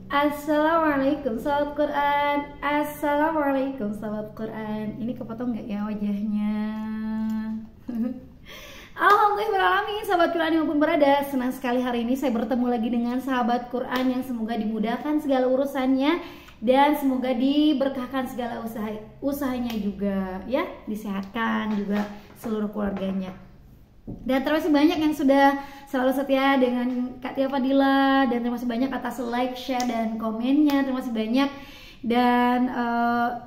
Assalamualaikum sahabat Quran. Assalamualaikum sahabat Quran. Ini kepotong nggak ya wajahnya? Alhamdulillah sahabat Quran dimanapun berada. Senang sekali hari ini saya bertemu lagi dengan sahabat Quran yang semoga dimudahkan segala urusannya dan semoga diberkahkan segala usahanya juga ya, disehatkan juga seluruh keluarganya. Dan terima kasih banyak yang sudah selalu setia dengan Kak Tia Fadila, dan terima kasih banyak atas like, share, dan komennya. Terima kasih banyak. Dan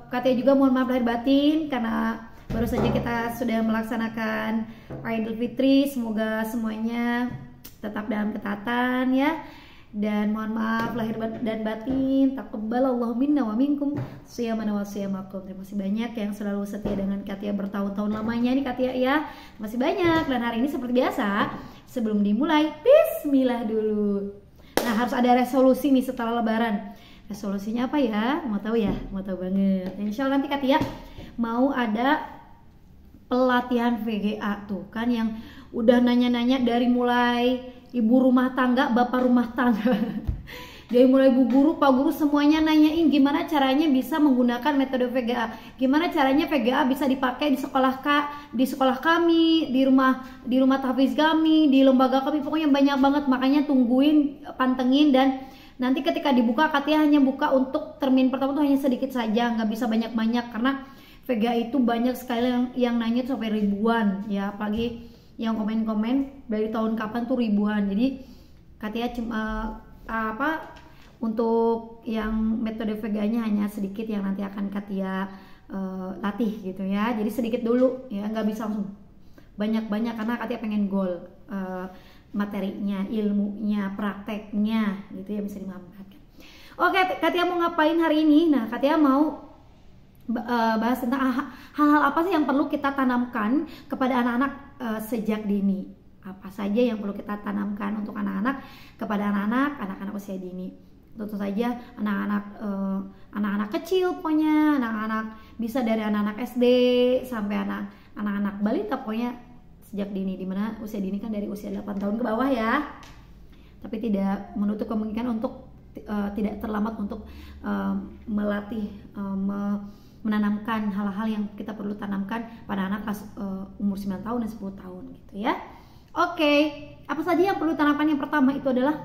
Kak Tia juga mohon maaf lahir batin karena baru saja kita sudah melaksanakan Idul Fitri. Semoga semuanya tetap dalam ketatan ya. Dan mohon maaf lahir dan batin. Taqabbalallahu minna wa minkum shiyamana wa shiyamakum. Terima kasih banyak yang selalu setia dengan Katia bertahun-tahun lamanya nih Katia ya. Terima kasih banyak. Dan hari ini seperti biasa, sebelum dimulai bismillah dulu. Nah, harus ada resolusi nih setelah lebaran. Resolusinya apa ya? Mau tahu ya? Mau tahu banget. Insya Allah nanti Katia mau ada pelatihan VGA tuh kan, yang udah nanya-nanya dari mulai ibu rumah tangga, bapak rumah tangga, dari mulai bu guru, pak guru, semuanya nanyain gimana caranya bisa menggunakan metode VGA, gimana caranya VGA bisa dipakai di sekolah kami, di rumah tahfiz kami, di lembaga kami, pokoknya banyak banget. Makanya tungguin, pantengin, dan nanti ketika dibuka Katia hanya buka untuk termin pertama tuh hanya sedikit saja, nggak bisa banyak-banyak karena VGA itu banyak sekali yang nanya sampai ribuan ya, apalagi yang komen-komen dari tahun kapan tuh ribuan. Jadi Katia cuma untuk yang metode VGA-nya hanya sedikit yang nanti akan Katia latih gitu ya. Jadi sedikit dulu ya, nggak bisa langsung banyak-banyak karena Katia pengen goal materinya, ilmunya, prakteknya gitu ya, bisa dimanfaatkan. Oke, Katia mau ngapain hari ini? Nah, Katia mau bahas tentang hal-hal apa sih yang perlu kita tanamkan kepada anak-anak sejak dini. Apa saja yang perlu kita tanamkan untuk anak-anak, kepada anak-anak usia dini. Tentu saja anak-anak kecil, pokoknya anak-anak bisa dari anak-anak SD sampai anak-anak balita, pokoknya sejak dini, dimana usia dini kan dari usia 8 tahun ke bawah ya. Tapi tidak menutup kemungkinan untuk tidak terlambat untuk melatih, menanamkan hal-hal yang kita perlu tanamkan pada anak kelas umur 9 tahun dan 10 tahun gitu ya. Oke, apa saja yang perlu tanamkan? Yang pertama itu adalah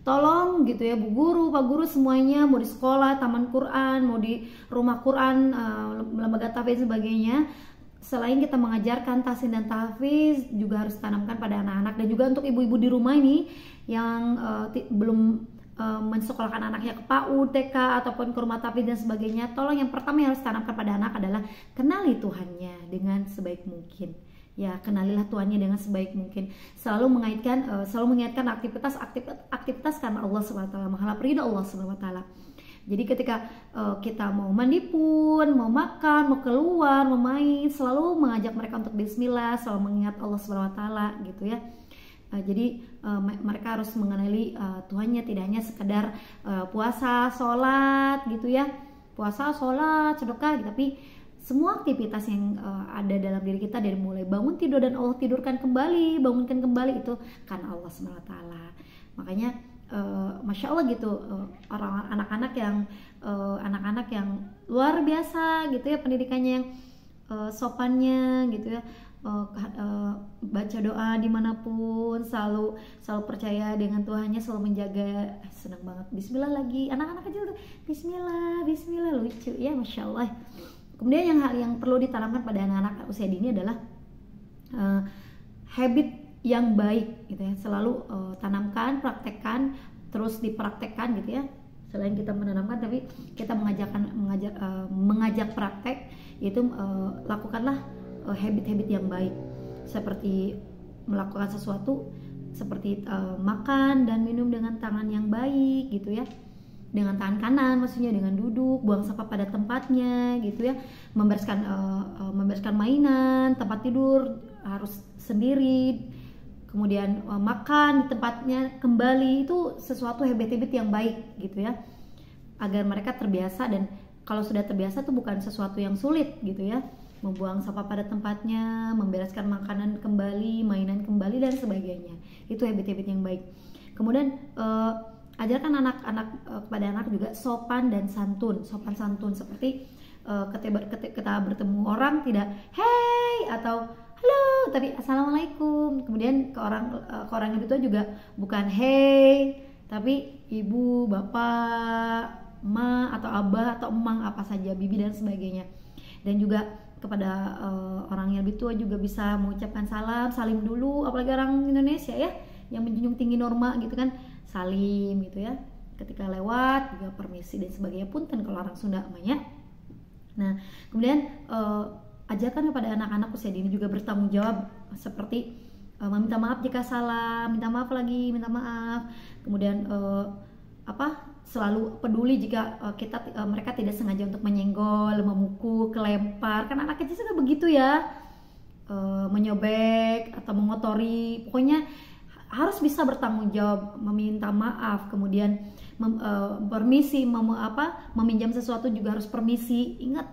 tolong gitu ya Bu Guru, Pak Guru, semuanya, mau di sekolah, taman Quran, mau di rumah Quran, lembaga tahfiz dan sebagainya, selain kita mengajarkan tahsin dan tahfiz, juga harus tanamkan pada anak-anak. Dan juga untuk ibu-ibu di rumah ini yang belum mensekolahkan anaknya ke PAUD, TK ataupun ke rumah tahfiz dan sebagainya, tolong yang pertama yang harus tanamkan pada anak adalah kenali Tuhannya dengan sebaik mungkin. Ya, kenalilah Tuhannya dengan sebaik mungkin. Selalu mengingatkan aktivitas karena Allah SWT, mengharap ridho Allah SWT. Jadi ketika kita mau mandi pun, mau makan, mau keluar, mau main, selalu mengajak mereka untuk bismillah, selalu mengingat Allah SWT gitu ya. Jadi mereka harus mengenali Tuhannya, tidak hanya sekedar puasa, sholat gitu ya, puasa, sholat, sedekah gitu, tapi semua aktivitas yang ada dalam diri kita, dari mulai bangun tidur dan Allah tidurkan kembali, bangunkan kembali, itu karena Allah SWT. Makanya Masya Allah gitu, orang anak-anak yang luar biasa gitu ya, pendidikannya yang sopannya gitu ya, baca doa dimanapun, selalu percaya dengan Tuhannya, selalu menjaga. Senang banget bismillah lagi, anak-anak kecil tuh bismillah lucu ya, Masya Allah. Kemudian hal yang perlu ditanamkan pada anak-anak usia dini adalah habit yang baik gitu ya, selalu tanamkan, praktekkan, terus dipraktekkan gitu ya. Selain kita menanamkan, tapi kita mengajak praktek, yaitu lakukanlah habit-habit yang baik, seperti melakukan sesuatu seperti makan dan minum dengan tangan yang baik gitu ya, dengan tangan kanan maksudnya, dengan duduk, buang sampah pada tempatnya gitu ya, membereskan mainan, tempat tidur harus sendiri, kemudian makan di tempatnya kembali, itu sesuatu habit-habit yang baik gitu ya, agar mereka terbiasa. Dan kalau sudah terbiasa itu bukan sesuatu yang sulit gitu ya, membuang sampah pada tempatnya, membereskan makanan kembali, mainan kembali dan sebagainya. Itu habit-habit yang baik. Kemudian Ajarkan anak-anak kepada anak juga sopan dan santun. Sopan santun seperti ketika bertemu orang tidak hey atau halo, tapi assalamualaikum. Kemudian ke orang yang itu juga bukan hey, tapi ibu, bapak, ma atau abah atau emang apa saja, bibi dan sebagainya. Dan juga kepada orang yang lebih tua juga bisa mengucapkan salim dulu, apalagi orang Indonesia ya yang menjunjung tinggi norma gitu kan, salim gitu ya. Ketika lewat juga permisi dan sebagainya, punten kalau orang Sunda namanya. Nah, kemudian ajarkan kepada anak-anak usia dini juga bertanggung jawab, seperti meminta maaf jika salah, minta maaf lagi, minta maaf. Kemudian selalu peduli jika mereka tidak sengaja untuk menyenggol, memukul, kelempar. Kan anak kecil sudah begitu ya, menyobek atau mengotori. Pokoknya harus bisa bertanggung jawab, meminta maaf, kemudian permisi, meminjam sesuatu juga harus permisi. Ingat,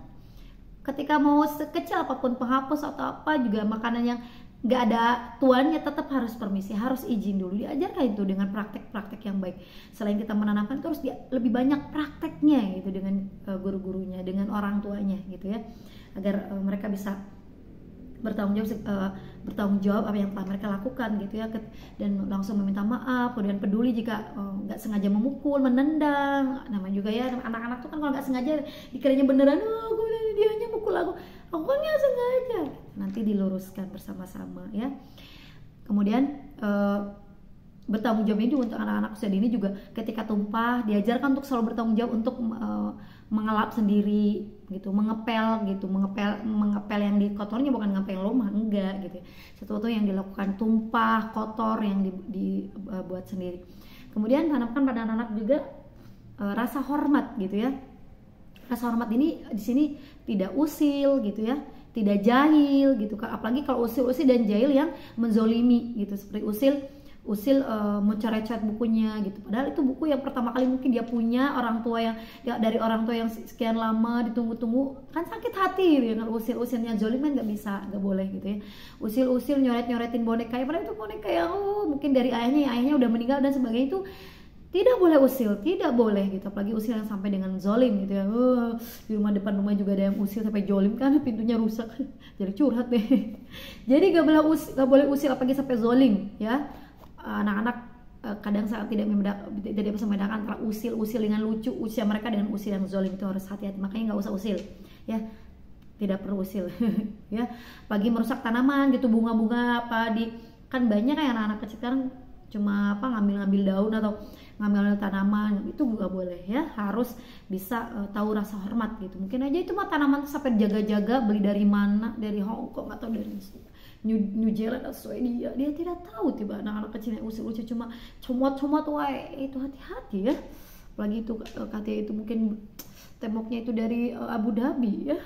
ketika mau sekecil apapun penghapus atau apa juga makanan yang nggak ada tuannya tetap harus permisi, harus izin dulu. Diajarkan itu dengan praktek-praktek yang baik. Selain kita menanamkan, terus lebih banyak prakteknya gitu dengan guru-gurunya, dengan orang tuanya gitu ya, agar mereka bisa bertanggung jawab apa yang telah mereka lakukan gitu ya, dan langsung meminta maaf, kemudian peduli jika nggak sengaja memukul, menendang. Namanya juga ya anak-anak tuh kan kalau nggak sengaja dikiranya beneran, dia hanya mukul aku kan nggak sengaja. Nanti diluruskan bersama-sama ya. Kemudian bertanggung jawab ini untuk anak-anak usia dini juga, ketika tumpah diajarkan untuk selalu bertanggung jawab untuk mengelap sendiri gitu, mengepel yang dikotornya, bukan ngepel rumah, enggak gitu. Sesuatu yang dilakukan tumpah, kotor yang dibuat sendiri. Kemudian tanamkan pada anak-anak juga rasa hormat gitu ya. Rasa hormat ini di sini tidak usil gitu ya, tidak jahil gitu. Apalagi kalau usil dan jahil yang menzolimi gitu, seperti usil mencoret-coret bukunya gitu. Padahal itu buku yang pertama kali mungkin dia punya, dari orang tua yang sekian lama ditunggu-tunggu, kan sakit hati gitu ya. Kalau usil-usilnya zolim kan nggak boleh gitu ya. Usil nyoret-nyoretin boneka, padahal itu boneka yang mungkin dari ayahnya udah meninggal dan sebagainya, itu tidak boleh usil, tidak boleh gitu. Apalagi usil yang sampai dengan zolim gitu ya. Di depan rumah juga ada yang usil sampai zolim, kan pintunya rusak. Jadi curhat deh. Jadi gak boleh usil apalagi sampai zolim ya. Anak-anak kadang sangat tidak bisa membedakan antara usil dengan lucu, usia mereka dengan usil yang zolim. Itu harus hati-hati, makanya nggak usah usil ya, tidak perlu usil ya. Pagi merusak tanaman gitu, bunga-bunga kan banyak kan anak-anak kecil kan cuma ngambil daun atau ngambil tanaman, itu juga boleh ya. Harus bisa tahu rasa hormat gitu. Mungkin aja itu mah tanaman sampai jaga-jaga beli dari mana, dari Hong Kong atau dari New Zealand atau Swedia, dia tidak tahu. Tiba anak-anak kecil yang usil cuma comot-comot, itu hati-hati ya. Apalagi itu katanya itu mungkin temboknya itu dari Abu Dhabi ya.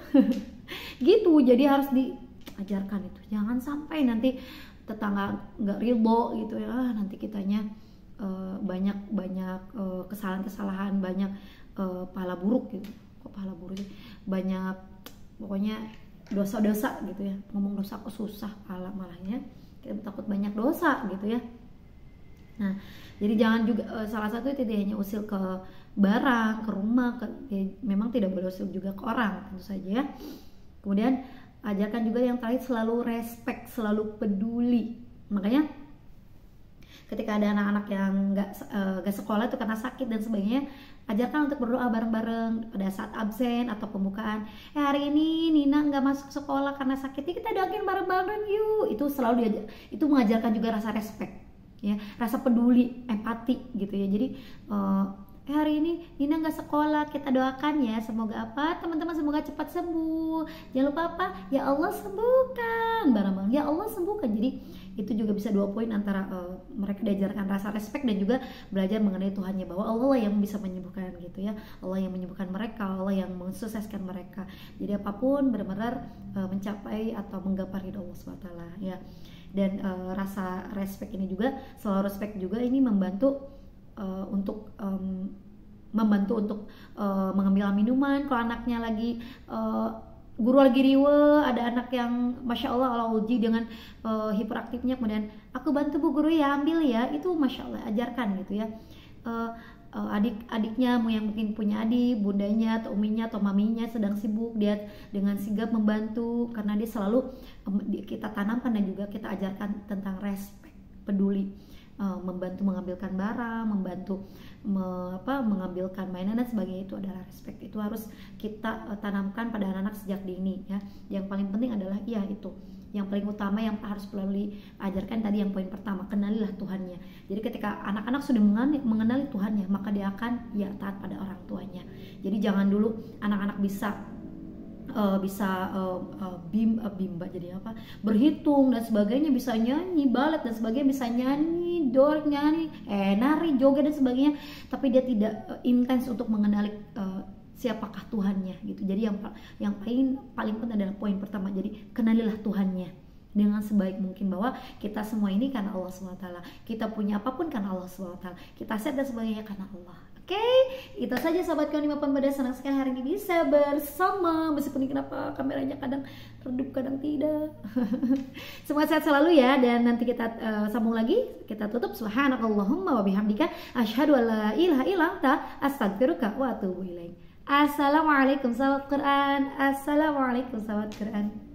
Gitu, jadi harus diajarkan itu. Jangan sampai nanti tetangga nggak ridho gitu ya, nanti kitanya banyak kesalahan-kesalahan, banyak pahala buruk gitu. Kok pahala buruk sih? Banyak pokoknya dosa-dosa gitu ya. Ngomong dosa kok susah, pahala malahnya kita takut banyak dosa gitu ya. Nah, jadi jangan juga salah satu tidak hanya usil ke barang, ke rumah, memang tidak boleh usil juga ke orang tentu saja ya. Kemudian ajarkan juga yang terakhir, selalu respect, selalu peduli. Makanya ketika ada anak-anak yang nggak sekolah itu karena sakit dan sebagainya, ajarkan untuk berdoa bareng-bareng pada saat absen atau pembukaan. Hari ini Nina nggak masuk sekolah karena sakit, kita doain bareng-bareng yuk. Itu selalu itu mengajarkan juga rasa respect ya, rasa peduli, empati gitu ya. Jadi hari ini Nina nggak sekolah, kita doakan ya, semoga teman-teman semoga cepat sembuh. Jangan lupa ya Allah sembuhkan, bareng-bareng ya Allah sembuhkan. Jadi itu juga bisa 2 poin antara mereka diajarkan rasa respect dan juga belajar mengenai Tuhannya, bahwa Allah yang bisa menyembuhkan gitu ya. Allah yang menyembuhkan mereka, Allah yang mensukseskan mereka. Jadi apapun benar-benar mencapai atau menggapai ridho Allah SWT ya. Dan rasa respect ini juga, selalu respect juga ini membantu untuk mengambil minuman kalau anaknya lagi guru lagi riwe, ada anak yang masya Allah ala uji dengan hiperaktifnya, kemudian aku bantu bu guru ya, ambil ya, itu masya Allah, ajarkan gitu ya. adik-adiknya yang mungkin punya adik, bundanya atau uminya atau maminya sedang sibuk, dia dengan sigap membantu karena dia selalu kita tanamkan dan juga kita ajarkan tentang respect, peduli, membantu mengambilkan barang, membantu mengambilkan mainan dan sebagainya. Itu adalah respect. Itu harus kita tanamkan pada anak-anak sejak dini ya. Yang paling penting adalah itu. Yang paling utama yang harus selalu diajarkan tadi yang poin pertama, kenalilah Tuhannya. Jadi ketika anak-anak sudah mengenali Tuhannya, maka dia akan taat pada orang tuanya. Jadi jangan dulu anak-anak bisa bimba jadi apa, berhitung dan sebagainya, bisa nyanyi balet dan sebagainya, bisa nyanyi dorek, nari, joget dan sebagainya, tapi dia tidak intens untuk mengenali siapakah Tuhannya gitu. Jadi yang paling penting adalah poin pertama. Jadi kenalilah Tuhannya dengan sebaik mungkin, bahwa kita semua ini karena Allah SWT, kita punya apapun karena Allah SWT, kita sehat dan sebagainya karena Allah. Oke, itu saja sahabat kawan dimanapun berada. Senang sekali hari ini bisa bersama, meskipun kenapa kameranya kadang redup kadang tidak. Semoga sehat selalu ya, dan nanti kita sambung lagi. Kita tutup subhanakallahumma wa bihamdika asyhadu an la ilaha illa anta astaghfiruka wa atubu ilaik. Assalamualaikum sahabat Quran. Assalamualaikum sahabat Quran.